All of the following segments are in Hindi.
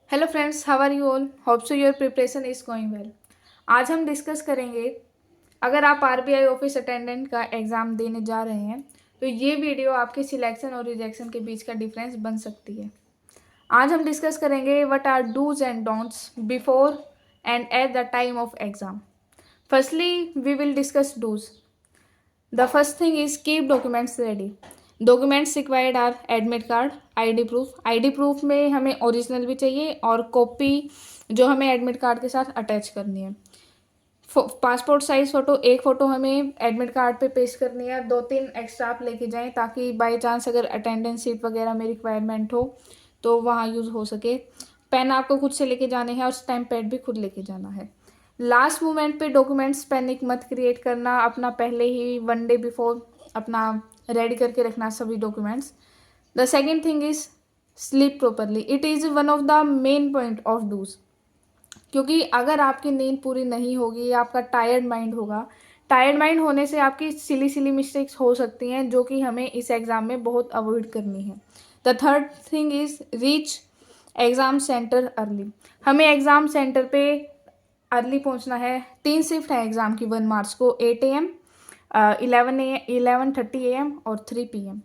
Hello friends, how are you all? Hope so your preparation is going well. आज हम डिस्कस करेंगे, अगर आप आरबीआई ऑफिस अटेंडेंट का एग्ज़ाम देने जा रहे हैं तो ये वीडियो आपके सिलेक्शन और रिजेक्शन के बीच का डिफरेंस बन सकती है। आज हम डिस्कस करेंगे what are dos and don'ts before and at the time of exam. Firstly we will discuss dos. The first thing is keep documents ready. Documents required are admit card, ID proof. ID proof में हमें ओरिजिनल भी चाहिए और कॉपी जो हमें एडमिट कार्ड के साथ अटैच करनी है। पासपोर्ट साइज फ़ोटो, एक फ़ोटो हमें एडमिट कार्ड पे पेस्ट करनी है, 2-3 एक्स्ट्रा आप लेके जाएं ताकि बाय चांस अगर अटेंडेंस शीट वगैरह में रिक्वायरमेंट हो तो वहाँ यूज़ हो सके। पेन आपको खुद से लेके जाने हैं और स्टैम्प पैड भी खुद लेके जाना है। लास्ट मोमेंट पे डॉक्यूमेंट्स पैनिक मत क्रिएट करना, अपना पहले ही 1 डे बिफोर अपना रेडी करके रखना सभी documents. The second thing is sleep properly. It is one of the main point of dos, क्योंकि अगर आपकी नींद पूरी नहीं होगी या आपका टायर्ड माइंड होगा, टायर्ड माइंड होने से आपकी सिली सिली मिस्टेक्स हो सकती हैं जो कि हमें इस एग्ज़ाम में बहुत अवॉइड करनी है। The third thing is reach exam centre early. हमें एग्ज़ाम सेंटर पे अर्ली पहुंचना है। 3 शिफ्ट है एग्ज़ाम की 1 मार्च को, 8 AM, 11:30 AM और 3 PM।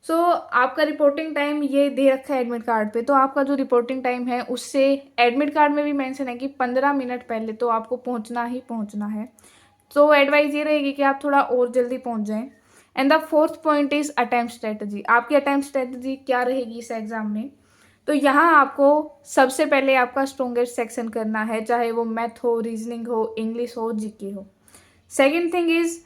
सो आपका रिपोर्टिंग टाइम ये दे रखा है एडमिट कार्ड पे, तो आपका जो रिपोर्टिंग टाइम है उससे एडमिट कार्ड में भी मेंशन है कि 15 मिनट पहले तो आपको पहुंचना ही पहुंचना है। तो एडवाइस ये रहेगी कि आप थोड़ा और जल्दी पहुंच जाएं। And the fourth point is attempt strategy. आपकी अटेम्प्ट स्ट्रेटजी क्या रहेगी इस एग्ज़ाम में? तो यहाँ आपको सबसे पहले आपका स्ट्रॉन्गेस्ट सेक्शन करना है, चाहे वो मैथ हो, रीजनिंग हो, इंग्लिश हो, जीके हो। Second thing is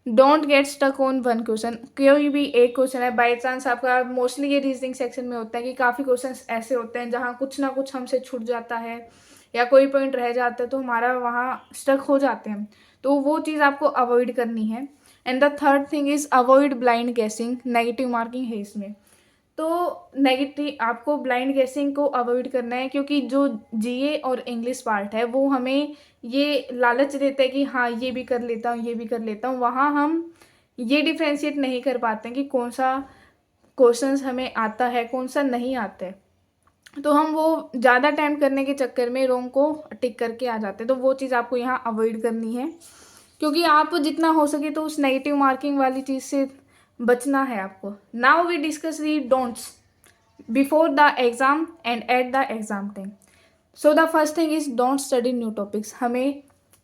don't get stuck on one question. कोई भी एक क्वेश्चन है, बाई चांस आपका, मोस्टली ये रीजनिंग सेक्शन में होता है कि काफ़ी क्वेश्चन ऐसे होते हैं जहाँ कुछ ना कुछ हमसे छूट जाता है या कोई पॉइंट रह जाता है तो हमारा वहाँ स्टक हो जाते हैं, तो वो चीज़ आपको अवॉइड करनी है। And the third thing is avoid blind गेसिंग, नेगेटिव मार्किंग है इसमें। तो नेगेटिव आपको ब्लाइंड गेसिंग को अवॉइड करना है, क्योंकि जो जीए और इंग्लिश पार्ट है वो हमें ये लालच देता है कि हाँ ये भी कर लेता हूँ, ये भी कर लेता हूँ। वहाँ हम ये डिफ्रेंशिएट नहीं कर पाते हैं कि कौन सा क्वेश्चंस हमें आता है, कौन सा नहीं आता है। तो हम वो ज़्यादा अटैम्प्ट करने के चक्कर में रोंग को टिक करके आ जाते हैं, तो वो चीज़ आपको यहाँ अवॉइड करनी है, क्योंकि आप जितना हो सके तो उस नेगेटिव मार्किंग वाली चीज़ से बचना है आपको। Now we discuss the don'ts before the exam and at the exam time. So the first thing is don't study new topics. हमें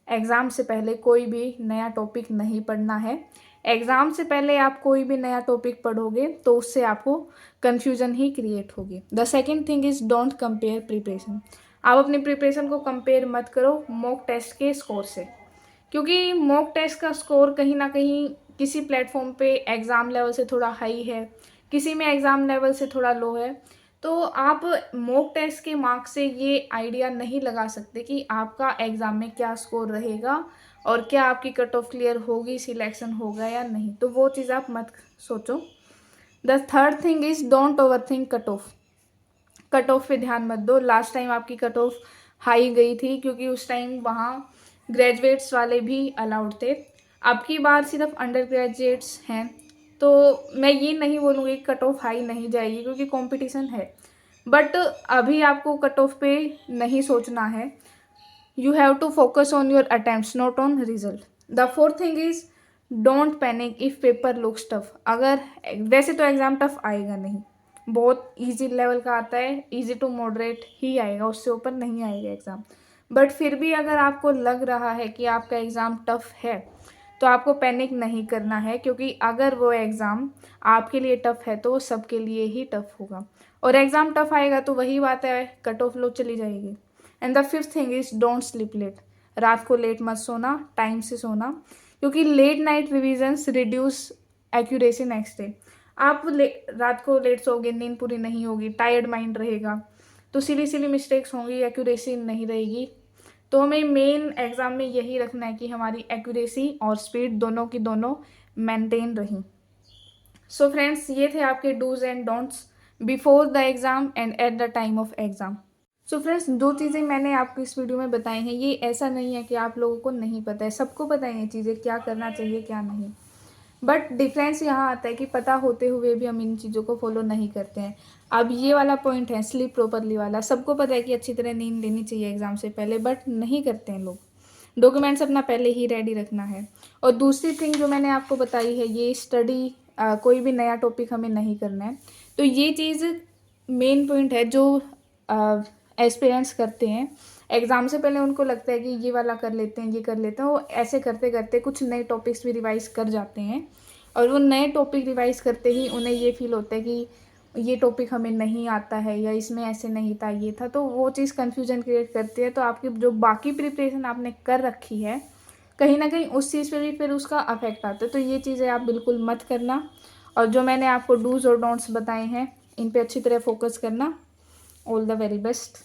एग्ज़ाम से पहले कोई भी नया टॉपिक नहीं पढ़ना है। एग्ज़ाम से पहले आप कोई भी नया टॉपिक पढ़ोगे तो उससे आपको कन्फ्यूज़न ही क्रिएट होगी। The second thing is don't compare preparation. आप अपनी प्रिपरेशन को कंपेयर मत करो मॉक टेस्ट के स्कोर से, क्योंकि मॉक टेस्ट का स्कोर कहीं ना कहीं किसी प्लेटफॉर्म पे एग्ज़ाम लेवल से थोड़ा हाई है, किसी में एग्ज़ाम लेवल से थोड़ा लो है। तो आप मॉक टेस्ट के मार्क्स से ये आइडिया नहीं लगा सकते कि आपका एग्ज़ाम में क्या स्कोर रहेगा और क्या आपकी कट ऑफ क्लियर होगी, सिलेक्शन होगा या नहीं। तो वो चीज़ आप मत सोचो। The third thing is don't over think cut off. Cut off पे ध्यान मत दो। लास्ट टाइम आपकी कट ऑफ हाई गई थी क्योंकि उस टाइम वहाँ ग्रेजुएट्स वाले भी अलाउड थे। अब की बार सिर्फ अंडर ग्रेजुएट्स हैं, तो मैं ये नहीं बोलूँगी कट ऑफ हाई नहीं जाएगी क्योंकि कंपटीशन है, बट अभी आपको कट ऑफ पे नहीं सोचना है। You have to focus on your attempts, not on result. The fourth thing is don't panic if paper looks tough. अगर वैसे तो एग्ज़ाम टफ आएगा नहीं, बहुत इजी लेवल का आता है, इजी टू मॉडरेट ही आएगा, उससे ऊपर नहीं आएगा एग्ज़ाम। बट फिर भी अगर आपको लग रहा है कि आपका एग्ज़ाम टफ है तो आपको पैनिक नहीं करना है, क्योंकि अगर वो एग्ज़ाम आपके लिए टफ है तो वो सबके लिए ही टफ होगा, और एग्ज़ाम टफ आएगा तो वही बात है, कट ऑफ लो चली जाएगी। And the fifth thing is don't sleep late. रात को लेट मत सोना, टाइम से सोना, क्योंकि late night revisions reduce accuracy next day. आप रात को लेट सोओगे, नींद पूरी नहीं होगी, टायर्ड माइंड रहेगा, तो सिली सिली मिस्टेक्स होंगी, एक्यूरेसी नहीं रहेगी। तो हमें मेन एग्ज़ाम में यही रखना है कि हमारी एक्यूरेसी और स्पीड दोनों की दोनों मेंटेन रहीं। सो फ्रेंड्स, ये थे आपके dos and don'ts before the exam and at the time of exam. So friends, जो चीज़ें मैंने आपको इस वीडियो में बताई हैं ये ऐसा नहीं है कि आप लोगों को नहीं पता है, सबको पता है ये चीज़ें क्या करना चाहिए क्या नहीं। बट डिफरेंस यहाँ आता है कि पता होते हुए भी हम इन चीज़ों को फॉलो नहीं करते हैं। अब ये वाला पॉइंट है स्लीप प्रॉपरली वाला, सबको पता है कि अच्छी तरह नींद लेनी चाहिए एग्ज़ाम से पहले, बट नहीं करते हैं लोग। डॉक्यूमेंट्स अपना पहले ही रेडी रखना है। और दूसरी थिंग जो मैंने आपको बताई है, ये स्टडी, कोई भी नया टॉपिक हमें नहीं करना है। तो ये चीज़ मेन पॉइंट है जो एस्पिरेंट्स करते हैं एग्ज़ाम से पहले। उनको लगता है कि ये वाला कर लेते हैं, ये कर लेते हैं, वो ऐसे करते करते कुछ नए टॉपिक्स भी रिवाइज़ कर जाते हैं। और वो नए टॉपिक रिवाइज़ करते ही उन्हें ये फील होता है कि ये टॉपिक हमें नहीं आता है, या इसमें ऐसे नहीं था, ये था, तो वो चीज़ कन्फ्यूजन क्रिएट करती है। तो आपकी जो बाकी प्रिपरेशन आपने कर रखी है, कहीं ना कहीं उस चीज़ पे भी फिर उसका अफेक्ट आता है। तो ये चीज़ें आप बिल्कुल मत करना। और जो मैंने आपको डूज़ और डोंट्स बताए हैं, इन पे अच्छी तरह फोकस करना। All the very best.